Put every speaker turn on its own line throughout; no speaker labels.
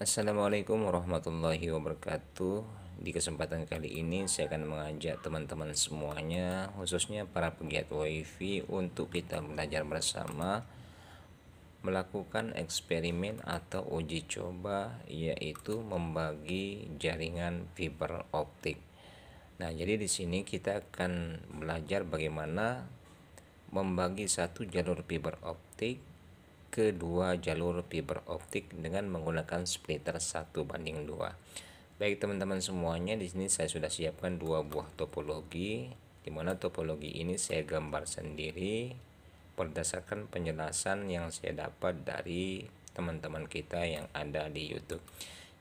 Assalamualaikum warahmatullahi wabarakatuh. Di kesempatan kali ini saya akan mengajak teman-teman semuanya, khususnya para pegiat WiFi, untuk kita belajar bersama melakukan eksperimen atau uji coba, yaitu membagi jaringan fiber optik. Nah, jadi di sini kita akan belajar bagaimana membagi satu jalur fiber optik ke dua jalur fiber optik dengan menggunakan splitter 1:2. Baik teman-teman semuanya, di sini saya sudah siapkan dua buah topologi, di mana topologi ini saya gambar sendiri berdasarkan penjelasan yang saya dapat dari teman-teman kita yang ada di YouTube.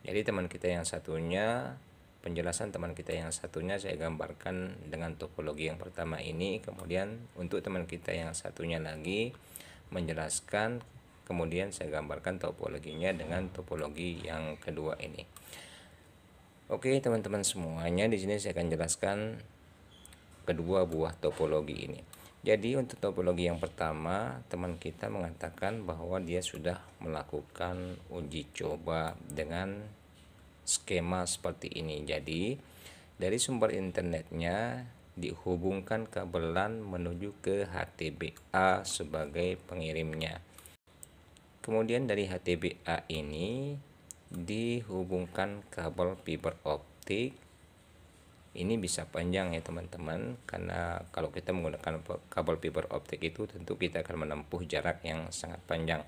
Jadi teman kita yang satunya, penjelasan teman kita yang satunya saya gambarkan dengan topologi yang pertama ini, kemudian untuk teman kita yang satunya lagi menjelaskan, kemudian saya gambarkan topologinya dengan topologi yang kedua ini. Oke teman-teman semuanya, di sini saya akan jelaskan kedua buah topologi ini. Jadi untuk topologi yang pertama, teman kita mengatakan bahwa dia sudah melakukan uji coba dengan skema seperti ini. Jadi dari sumber internetnya dihubungkan kabel LAN menuju ke HTBA sebagai pengirimnya. Kemudian dari HTBA ini dihubungkan kabel fiber optik. Ini bisa panjang ya teman-teman, karena kalau kita menggunakan kabel fiber optik itu tentu kita akan menempuh jarak yang sangat panjang.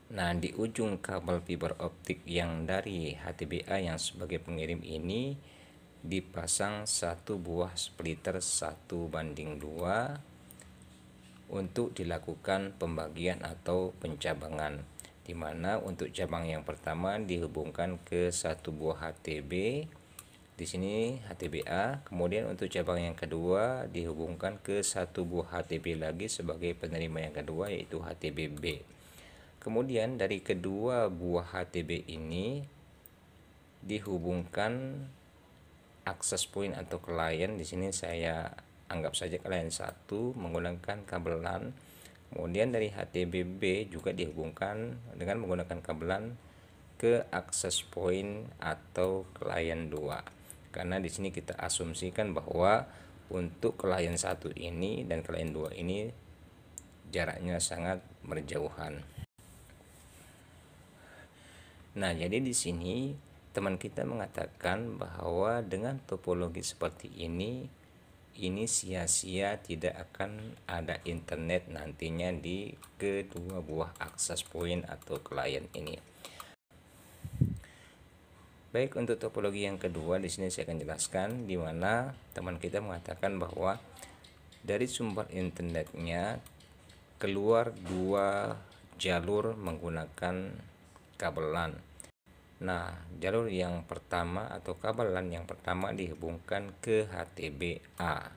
Nah, di ujung kabel fiber optik yang dari HTBA yang sebagai pengirim ini dipasang satu buah splitter 1:2 untuk dilakukan pembagian atau pencabangan, di mana untuk cabang yang pertama dihubungkan ke satu buah HTB, di sini HTBA. Kemudian untuk cabang yang kedua dihubungkan ke satu buah HTB lagi sebagai penerima yang kedua, yaitu HTBB. Kemudian dari kedua buah HTB ini dihubungkan akses point atau klien. Di sini saya anggap saja klien 1 menggunakan kabel LAN. Kemudian dari HTBB juga dihubungkan dengan menggunakan kabel LAN ke akses point atau klien 2. Karena di sini kita asumsikan bahwa untuk klien 1 ini dan klien 2 ini jaraknya sangat berjauhan. Nah, jadi di sini teman kita mengatakan bahwa dengan topologi seperti ini sia-sia tidak akan ada internet nantinya di kedua buah akses point atau klien ini. Baik, untuk topologi yang kedua di sini saya akan jelaskan, di mana teman kita mengatakan bahwa dari sumber internetnya keluar dua jalur menggunakan kabel LAN. Nah, jalur yang pertama atau kabel LAN yang pertama dihubungkan ke HTBA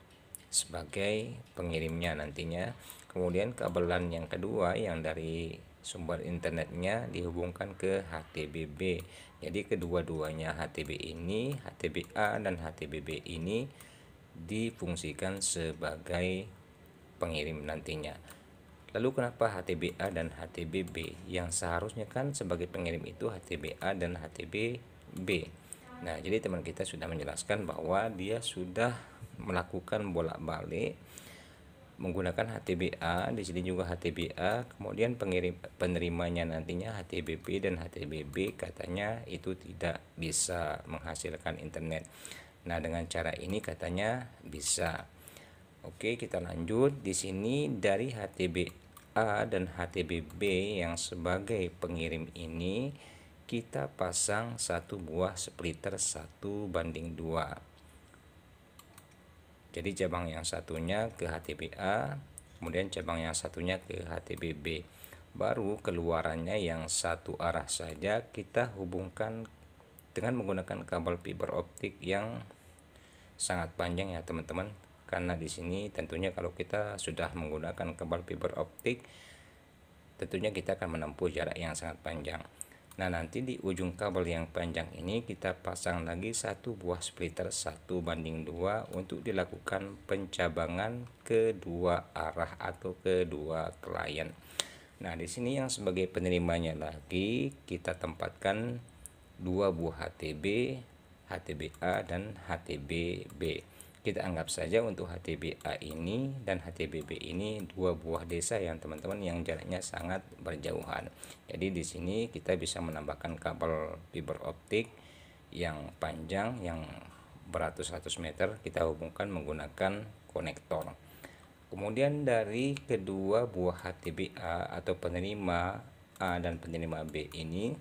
sebagai pengirimnya nantinya. Kemudian kabel LAN yang kedua yang dari sumber internetnya dihubungkan ke HTBB. Jadi kedua-duanya HTB ini, HTBA dan HTBB ini difungsikan sebagai pengirim nantinya. Lalu kenapa HTBA dan HTBB? Yang seharusnya kan sebagai pengirim itu HTBA dan HTBB. Nah, jadi teman kita sudah menjelaskan bahwa dia sudah melakukan bolak-balik menggunakan HTBA, di sini juga HTBA, kemudian penerimanya nantinya HTBB dan HTBB katanya itu tidak bisa menghasilkan internet. Nah, dengan cara ini katanya bisa. Oke, kita lanjut. Di sini dari HTBA dan HTBB yang sebagai pengirim ini kita pasang satu buah splitter 1:2. Jadi cabang yang satunya ke HTBA, kemudian cabang yang satunya ke HTBB. Baru keluarannya yang satu arah saja kita hubungkan dengan menggunakan kabel fiber optik yang sangat panjang ya teman-teman. Karena di sini tentunya kalau kita sudah menggunakan kabel fiber optik, tentunya kita akan menempuh jarak yang sangat panjang. Nah, nanti di ujung kabel yang panjang ini kita pasang lagi satu buah splitter 1:2 untuk dilakukan pencabangan kedua arah atau kedua klien. Nah, di sini yang sebagai penerimanya lagi kita tempatkan dua buah HTB, HTBA dan HTBB. Kita anggap saja untuk HTBA ini dan HTBB ini dua buah desa yang teman-teman yang jaraknya sangat berjauhan. Jadi di sini kita bisa menambahkan kabel fiber optik yang panjang yang beratus-ratus meter, kita hubungkan menggunakan konektor. Kemudian dari kedua buah HTBA atau penerima A dan penerima B ini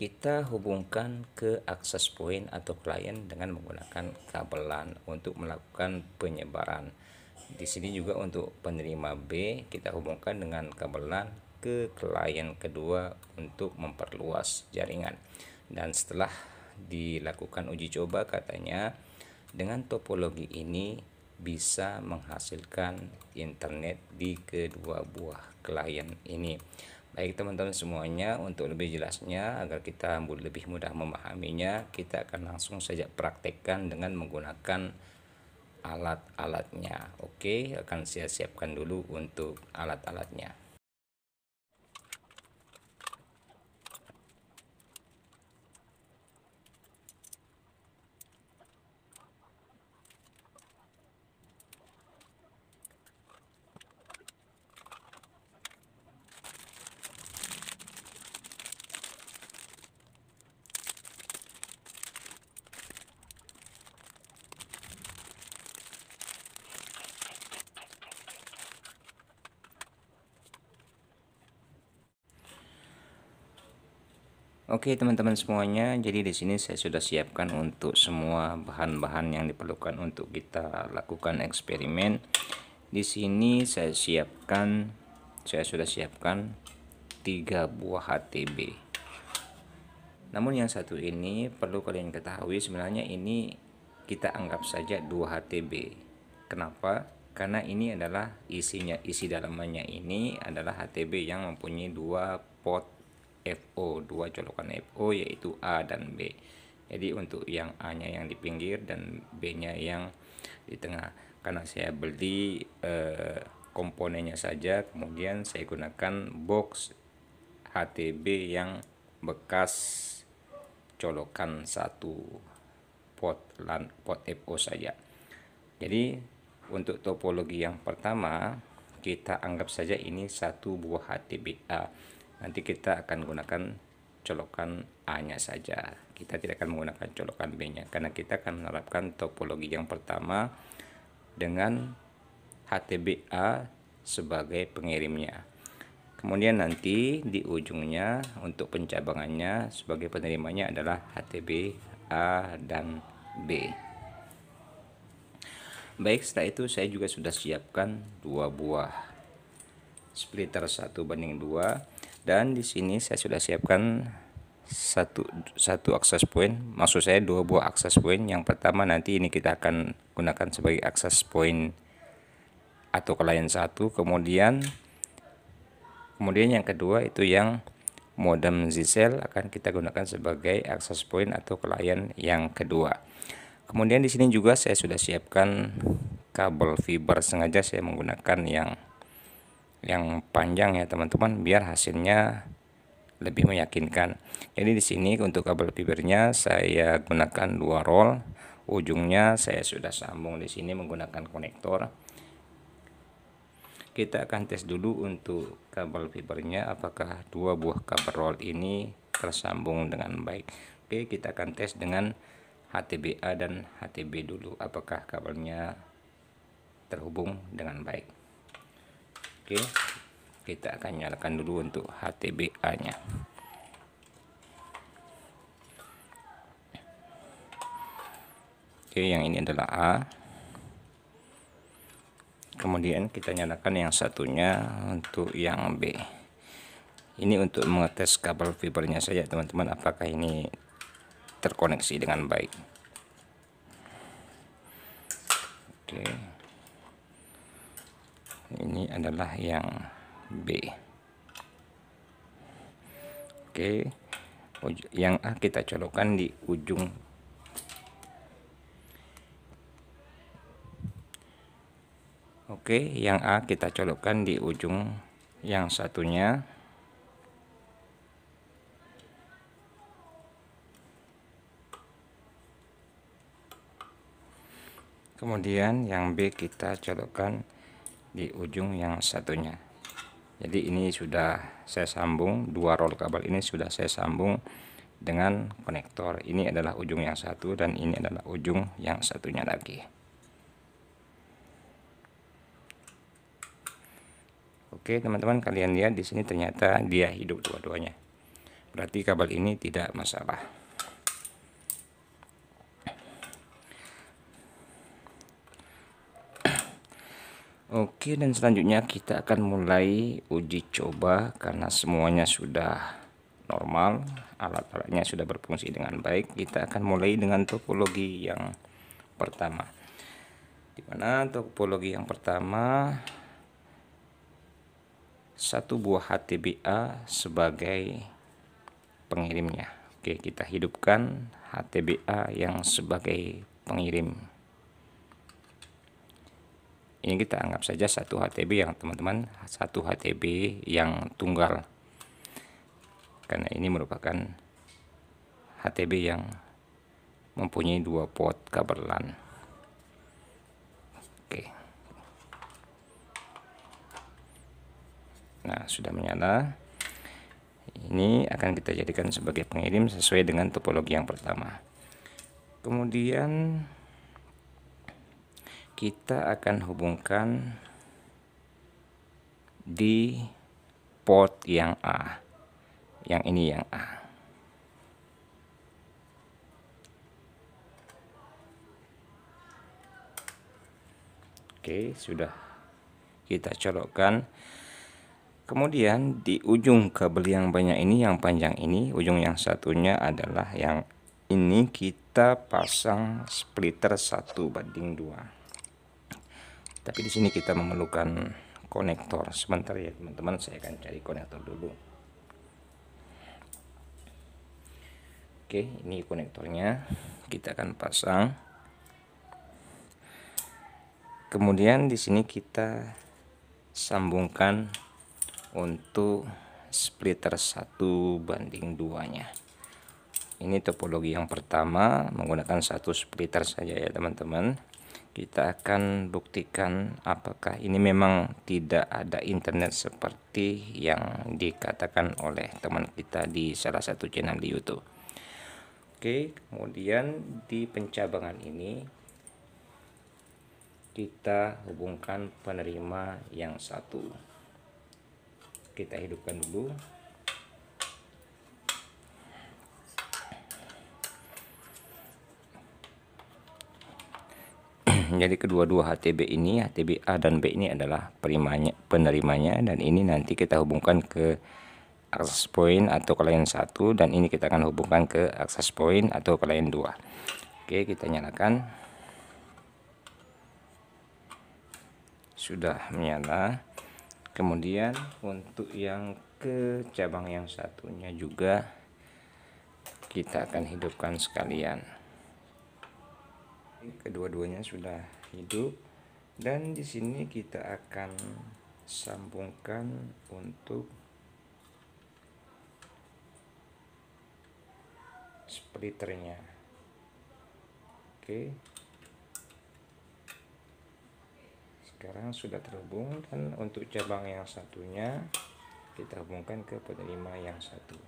kita hubungkan ke akses point atau klien dengan menggunakan kabel LAN untuk melakukan penyebaran. Di sini juga untuk penerima B kita hubungkan dengan kabel LAN ke klien kedua untuk memperluas jaringan. Dan setelah dilakukan uji coba katanya dengan topologi ini bisa menghasilkan internet di kedua buah klien ini. Baik teman-teman semuanya, untuk lebih jelasnya agar kita lebih mudah memahaminya, kita akan langsung saja praktekkan dengan menggunakan alat-alatnya. Oke, akan saya siapkan dulu untuk alat-alatnya. Oke teman-teman semuanya, jadi di sini saya sudah siapkan untuk semua bahan-bahan yang diperlukan untuk kita lakukan eksperimen. Di sini saya sudah siapkan 3 buah HTB. Namun yang satu ini perlu kalian ketahui, sebenarnya ini kita anggap saja 2 HTB. Kenapa? Karena ini adalah isi dalamannya ini adalah HTB yang mempunyai 2 port FO, 2 colokan FO, yaitu A dan B. Jadi untuk yang A nya yang di pinggir dan B nya yang di tengah. Karena saya beli komponennya saja, kemudian saya gunakan box HTB yang bekas colokan 1 port FO saja. Jadi untuk topologi yang pertama kita anggap saja ini 1 buah HTBA. Nanti kita akan gunakan colokan A nya saja, kita tidak akan menggunakan colokan B nya karena kita akan menerapkan topologi yang pertama dengan HTBA sebagai pengirimnya. Kemudian nanti di ujungnya untuk pencabangannya sebagai penerimanya adalah HTB A dan B. Baik, setelah itu saya juga sudah siapkan 2 buah splitter 1:2, dan di sini saya sudah siapkan satu akses point, maksud saya 2 buah akses point. Yang pertama nanti ini kita akan gunakan sebagai akses point atau klien 1, kemudian yang kedua itu yang modem Z-Cell akan kita gunakan sebagai akses point atau klien yang kedua. Kemudian di sini juga saya sudah siapkan kabel fiber, sengaja saya menggunakan yang panjang ya teman-teman biar hasilnya lebih meyakinkan. Jadi di sini untuk kabel fibernya saya gunakan 2 roll, ujungnya saya sudah sambung di sini menggunakan konektor. Kita akan tes dulu untuk kabel fibernya apakah 2 buah kabel roll ini tersambung dengan baik. Oke, kita akan tes dengan HTBA dan HTB dulu apakah kabelnya terhubung dengan baik. Oke, kita akan nyalakan dulu untuk HTBA nya. Oke, yang ini adalah A. Kemudian kita nyalakan yang satunya untuk yang B. Ini untuk mengetes kabel fibernya saja teman-teman, apakah ini terkoneksi dengan baik. Oke, ini adalah yang B. Oke, yang A kita colokkan di ujung. Oke, yang A kita colokkan di ujung yang satunya. Kemudian yang B kita colokkan di ujung yang satunya. Jadi ini sudah saya sambung, dua roll kabel ini sudah saya sambung dengan konektor. Ini adalah ujung yang satu dan ini adalah ujung yang satunya lagi. Oke teman-teman, kalian lihat di sini ternyata dia hidup dua-duanya. Berarti kabel ini tidak masalah. Oke, dan selanjutnya kita akan mulai uji coba karena semuanya sudah normal, alat-alatnya sudah berfungsi dengan baik. Kita akan mulai dengan topologi yang pertama. Di mana topologi yang pertama, satu buah HTBA sebagai pengirimnya. Oke, kita hidupkan HTBA yang sebagai pengirim. Ini kita anggap saja satu HTB yang teman-teman, satu HTB yang tunggal. Karena ini merupakan HTB yang mempunyai dua port kabel LAN. Oke. Nah, sudah menyala. Ini akan kita jadikan sebagai pengirim sesuai dengan topologi yang pertama. Kemudian kita akan hubungkan di port yang A. Yang ini yang A. Oke, sudah kita colokkan. Kemudian di ujung kabel yang banyak ini, yang panjang ini, ujung yang satunya adalah yang ini, kita pasang splitter 1:2. Tapi di sini kita memerlukan konektor. Sebentar ya teman-teman, saya akan cari konektor dulu. Oke, ini konektornya. Kita akan pasang. Kemudian di sini kita sambungkan untuk splitter 1:2-nya. Ini topologi yang pertama, menggunakan satu splitter saja ya teman-teman. Kita akan buktikan apakah ini memang tidak ada internet seperti yang dikatakan oleh teman kita di salah satu channel di YouTube. Oke, kemudian di pencabangan ini kita hubungkan penerima yang satu. Kita hidupkan dulu. Jadi kedua-dua HTB ini, HTB A dan B ini adalah penerimanya, dan ini nanti kita hubungkan ke akses point atau klien 1, dan ini kita akan hubungkan ke akses point atau klien 2. Oke, kita nyalakan. Sudah menyala. Kemudian untuk yang ke cabang yang satunya juga kita akan hidupkan sekalian. Kedua-duanya sudah hidup, dan di sini kita akan sambungkan untuk splitternya. Oke, sekarang sudah terhubung, dan untuk cabang yang satunya kita hubungkan ke penerima yang satu.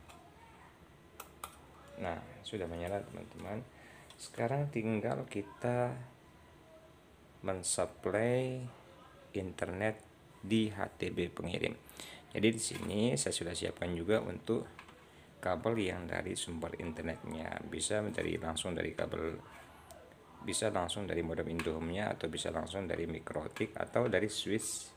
Nah, sudah menyala teman-teman. Sekarang tinggal kita mensuplai internet di HTB pengirim. Jadi di sini saya sudah siapkan juga untuk kabel yang dari sumber internetnya. Bisa langsung dari kabel, bisa langsung dari modem Indohome-nya, atau bisa langsung dari mikrotik, atau dari switch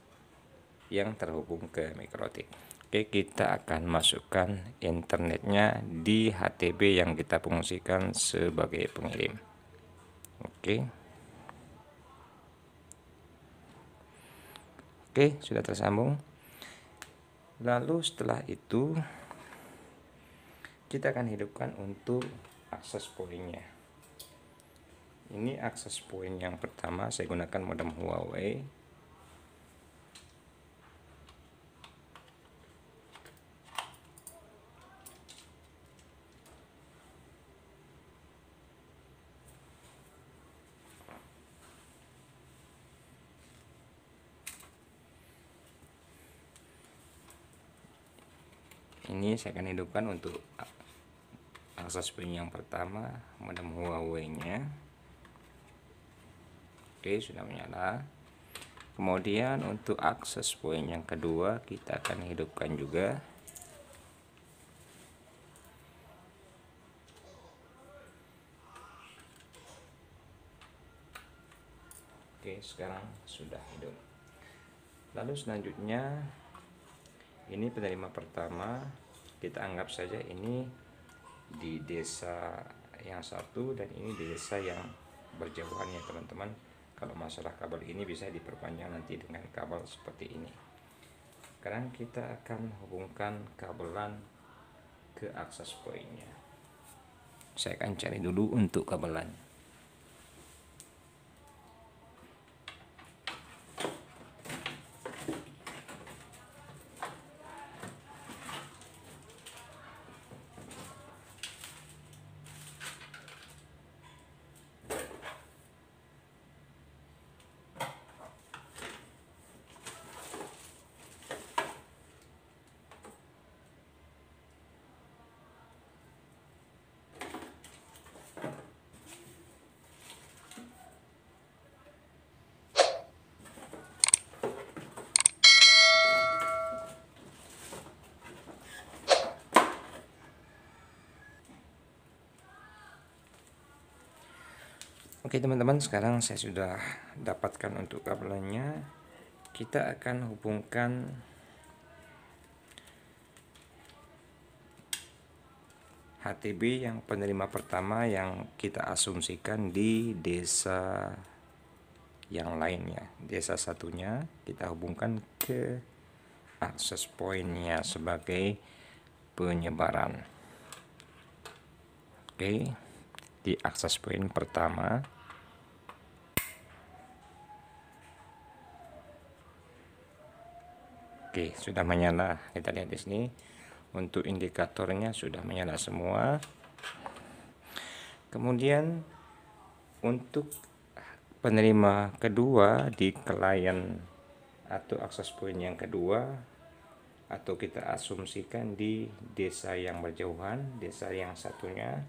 yang terhubung ke mikrotik. Oke, kita akan masukkan internetnya di HTB yang kita fungsikan sebagai pengirim. Oke. Oke, sudah tersambung. Lalu setelah itu kita akan hidupkan untuk akses pointnya. Ini akses point yang pertama, saya gunakan modem Huawei. Ini saya akan hidupkan untuk akses point yang pertama, modem Huawei-nya. Oke, sudah menyala. Kemudian untuk akses point yang kedua kita akan hidupkan juga. Oke, sekarang sudah hidup. Lalu selanjutnya ini penerima pertama, kita anggap saja ini di desa yang satu dan ini di desa yang berjauhan ya teman-teman. Kalau masalah kabel ini bisa diperpanjang nanti dengan kabel seperti ini. Sekarang kita akan hubungkan kabelan ke akses pointnya. Saya akan cari dulu untuk kabelan. Oke teman-teman, sekarang saya sudah dapatkan untuk kabelannya. Kita akan hubungkan HTB yang penerima pertama yang kita asumsikan di desa yang lainnya. Desa satunya kita hubungkan ke akses pointnya sebagai penyebaran. Oke, di akses point pertama oke, sudah menyala. Kita lihat di sini untuk indikatornya sudah menyala semua. Kemudian untuk penerima kedua di klien atau akses point yang kedua, atau kita asumsikan di desa yang berjauhan, desa yang satunya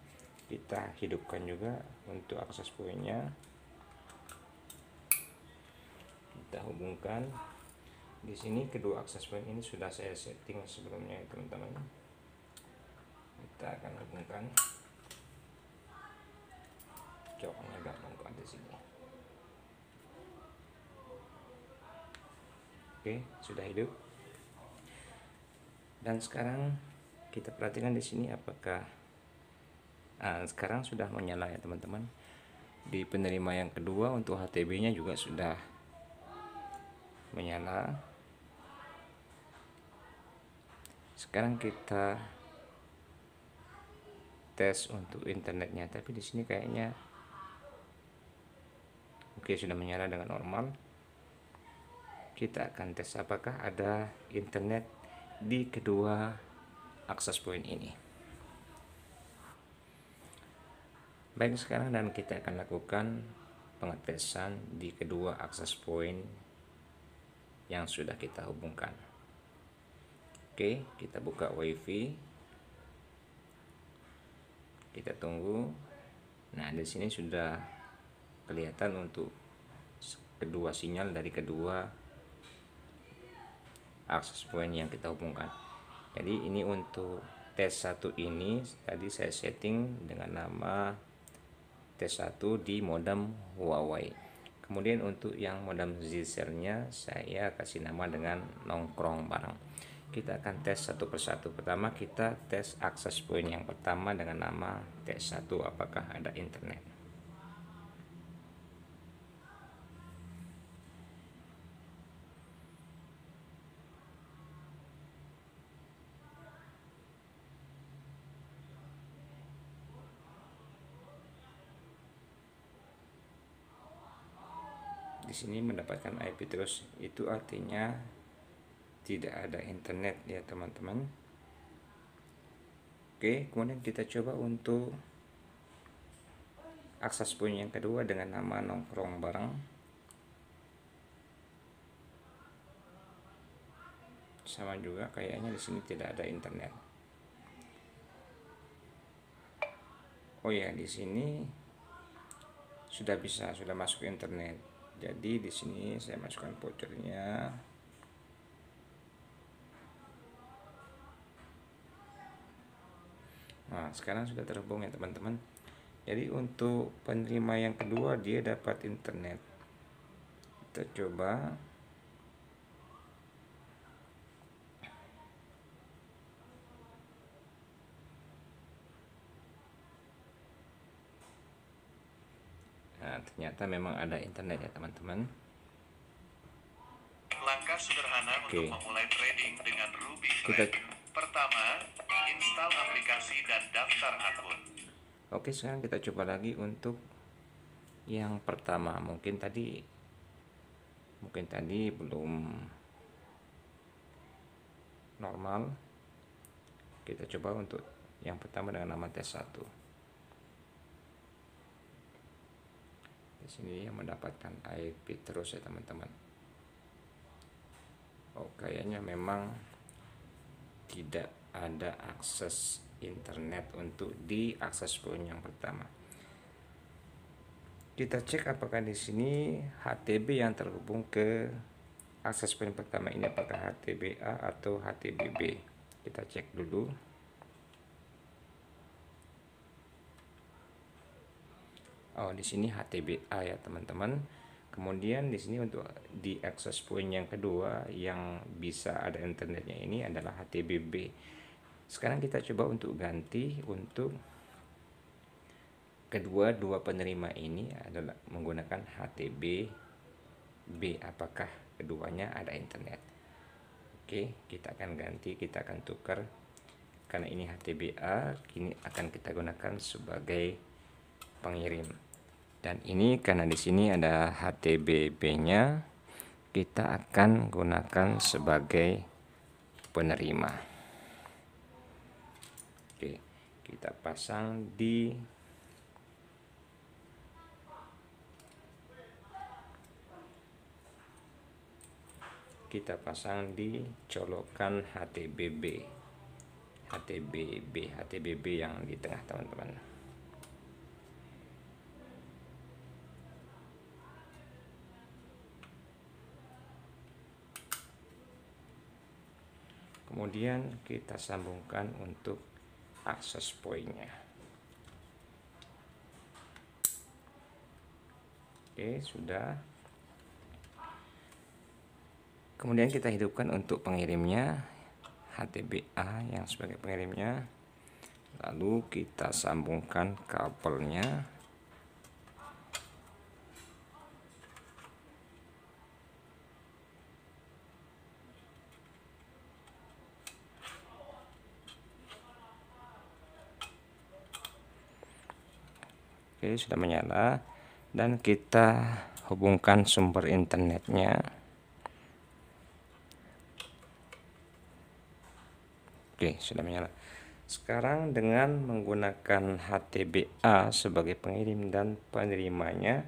kita hidupkan juga untuk akses pointnya. Kita hubungkan. Di sini kedua akses point ini sudah saya setting sebelumnya teman-teman. Kita akan hubungkan. Coba agak bangku di sini. Oke, sudah hidup. Dan sekarang kita perhatikan di sini apakah sekarang sudah menyala ya teman-teman. Di penerima yang kedua untuk HTB-nya juga sudah menyala. Sekarang kita tes untuk internetnya, tapi di sini kayaknya oke, sudah menyala dengan normal. Kita akan tes apakah ada internet di kedua akses point ini. Baik, sekarang dan kita akan lakukan pengetesan di kedua akses point yang sudah kita hubungkan. Oke, kita buka WiFi. Kita tunggu. Nah, di sini sudah kelihatan untuk kedua sinyal dari kedua akses point yang kita hubungkan. Jadi ini untuk tes 1 ini tadi saya setting dengan nama tes 1 di modem Huawei. Kemudian untuk yang modem Zsell-nya saya kasih nama dengan nongkrong bareng. Kita akan tes satu persatu. Pertama kita tes akses point yang pertama dengan nama tes 1 apakah ada internet. Di sini mendapatkan IP terus, itu artinya tidak ada internet ya teman-teman. Oke, kemudian kita coba untuk akses point yang kedua dengan nama nongkrong bareng. Sama juga kayaknya di sini tidak ada internet. Oh ya, di sini sudah masuk internet. Jadi di sini saya masukkan vouchernya. Nah, sekarang sudah terhubung ya teman-teman. Jadi untuk penerima yang kedua dia dapat internet. Kita coba. Nah, ternyata memang ada internet ya teman-teman.
Langkah sederhana untuk memulai trading dengan Ruby Trade. Pertama, install aplikasi dan daftar akun.
Oke, sekarang kita coba lagi untuk yang pertama. Mungkin tadi belum normal. Kita coba untuk yang pertama dengan nama tes 1. Di sini dia mendapatkan IP terus ya teman-teman. Oh, kayaknya memang tidak ada akses internet untuk diakses poin yang pertama. Kita cek apakah di sini HTB yang terhubung ke akses poin pertama ini apakah HTBA atau HTBB. Kita cek dulu. Oh, di sini HTBA ya teman-teman. Kemudian di sini untuk di akses point yang kedua yang bisa ada internetnya ini adalah HTBB. Sekarang kita coba untuk ganti untuk dua penerima ini adalah menggunakan HTBB. Apakah keduanya ada internet? Oke, kita akan ganti, kita akan tukar. Karena ini HTBA, kini akan kita gunakan sebagai pengirim. Dan ini karena di sini ada HTBB-nya, kita akan gunakan sebagai penerima. Oke, kita pasang di colokan HTBB yang di tengah teman-teman. Kemudian kita sambungkan untuk akses poinnya. Oke, sudah. Kemudian kita hidupkan untuk pengirimnya, HTBA yang sebagai pengirimnya. Lalu kita sambungkan kabelnya. Oke, sudah menyala dan kita hubungkan sumber internetnya. Oke, sudah menyala. Sekarang dengan menggunakan HTBA sebagai pengirim dan penerimanya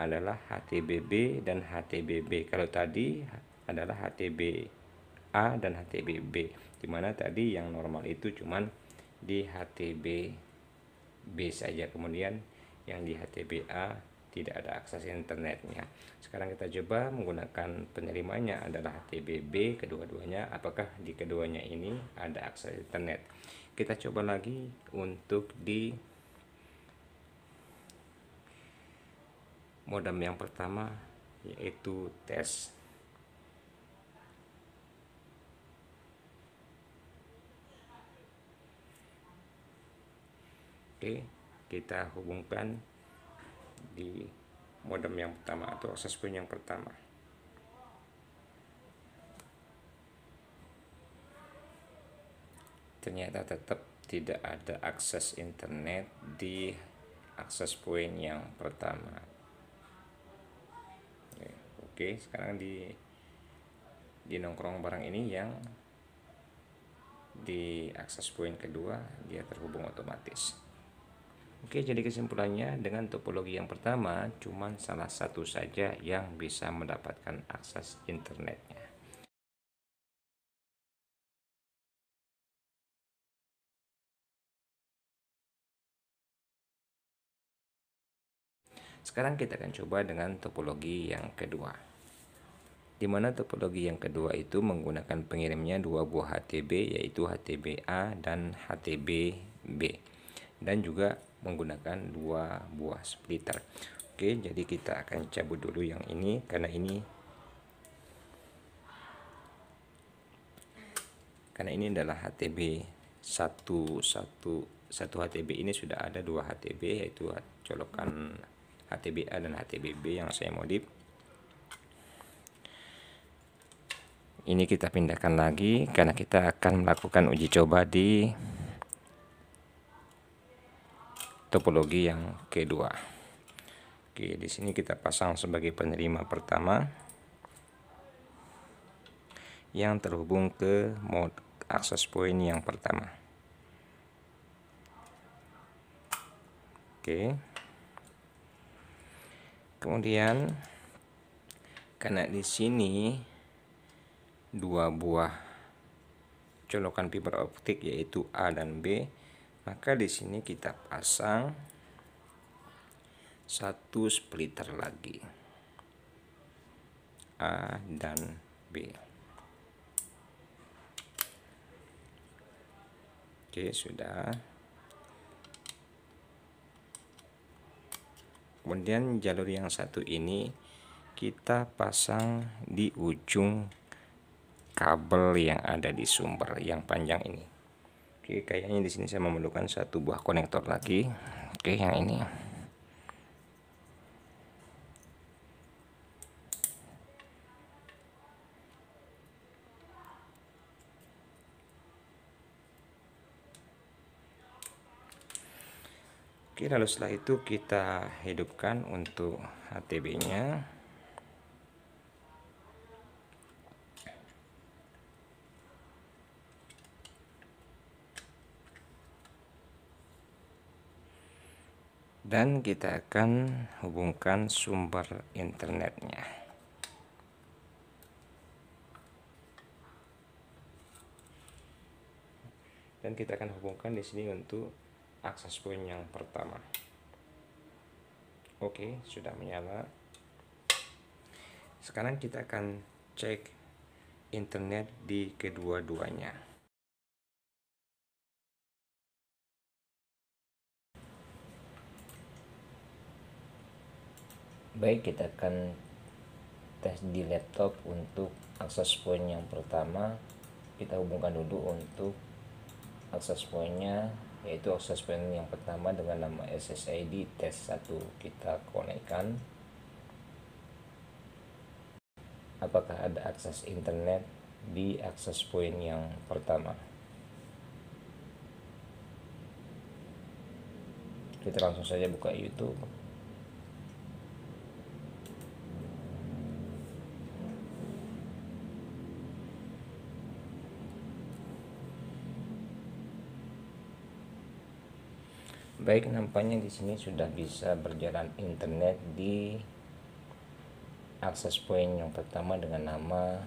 adalah HTBB dan HTBB. Kalau tadi adalah HTBA dan HTBB, dimana tadi yang normal itu cuman di HTBB saja, kemudian yang di HTBA tidak ada akses internetnya. Sekarang kita coba menggunakan penerimanya adalah HTBB kedua-duanya, apakah di keduanya ini ada akses internet. Kita coba lagi untuk di modem yang pertama, yaitu tes. Oke, kita hubungkan di modem yang pertama atau akses point yang pertama. Ternyata tetap tidak ada akses internet di akses point yang pertama. Oke, sekarang di nongkrong barang ini yang di akses point kedua dia terhubung otomatis. Oke, jadi kesimpulannya dengan topologi yang pertama cuman salah satu saja yang bisa mendapatkan akses internetnya. Sekarang kita akan coba dengan topologi yang kedua, di mana topologi yang kedua itu menggunakan pengirimnya dua buah HTB, yaitu HTB A dan HTB B, dan juga menggunakan dua buah splitter. Oke, jadi kita akan cabut dulu yang ini, karena ini adalah HTB satu HTB ini sudah ada dua HTB, yaitu colokan HTB A dan HTB B yang saya modif. Ini kita pindahkan lagi karena kita akan melakukan uji coba di topologi yang kedua. Oke, di sini kita pasang sebagai penerima pertama yang terhubung ke mode access point yang pertama. Oke. Kemudian karena di sini dua buah colokan fiber optik yaitu A dan B, maka di sini kita pasang satu splitter lagi, A dan B. Oke, sudah. Kemudian jalur yang satu ini kita pasang di ujung kabel yang ada di sumber yang panjang ini. Oke, kayaknya di sini saya memerlukan satu buah konektor lagi. Oke, yang ini. Oke, lalu setelah itu kita hidupkan untuk HTB-nya. Dan kita akan hubungkan sumber internetnya. Dan kita akan hubungkan di sini untuk akses point yang pertama. Oke, sudah menyala. Sekarang kita akan cek internet di kedua-duanya. Baik, kita akan tes di laptop untuk akses point yang pertama. Kita hubungkan dulu untuk akses pointnya, yaitu akses point yang pertama dengan nama SSID test 1. Kita konekkan. Apakah ada akses internet di akses point yang pertama? Kita langsung saja buka YouTube. Baik, nampaknya di sini sudah bisa berjalan internet di akses point yang pertama dengan nama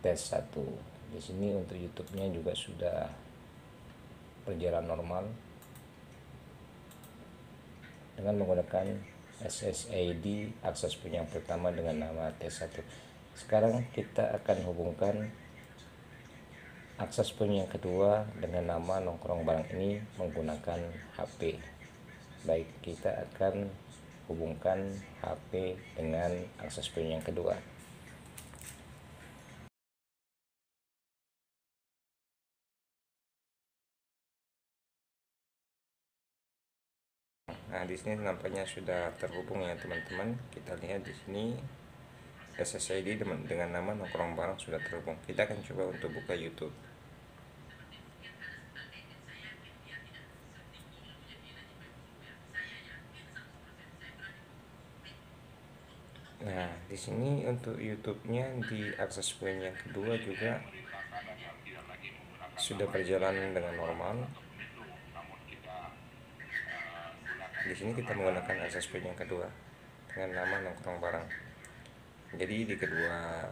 test 1. Di sini untuk YouTube-nya juga sudah berjalan normal dengan menggunakan SSID akses point yang pertama dengan nama test 1. Sekarang kita akan hubungkan akses point yang kedua dengan nama nongkrong barang ini menggunakan HP. Baik, kita akan hubungkan HP dengan akses point yang kedua. Nah, di sini nampaknya sudah terhubung ya teman-teman. Kita lihat di sini SSID dengan nama nongkrong barang sudah terhubung. Kita akan coba untuk buka YouTube. Nah, di sini untuk YouTube-nya di akses point yang kedua juga sudah berjalan dengan normal. Di sini kita menggunakan akses point yang kedua dengan nama nongkrong barang. Jadi di kedua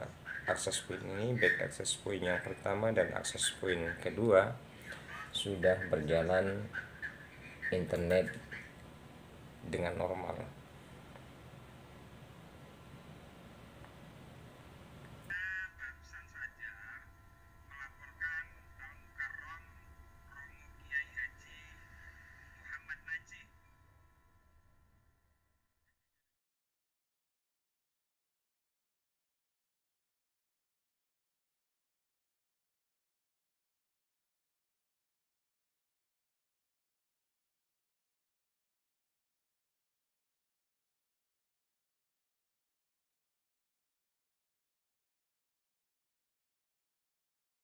akses point ini, baik akses point yang pertama dan akses point kedua, sudah berjalan internet dengan normal.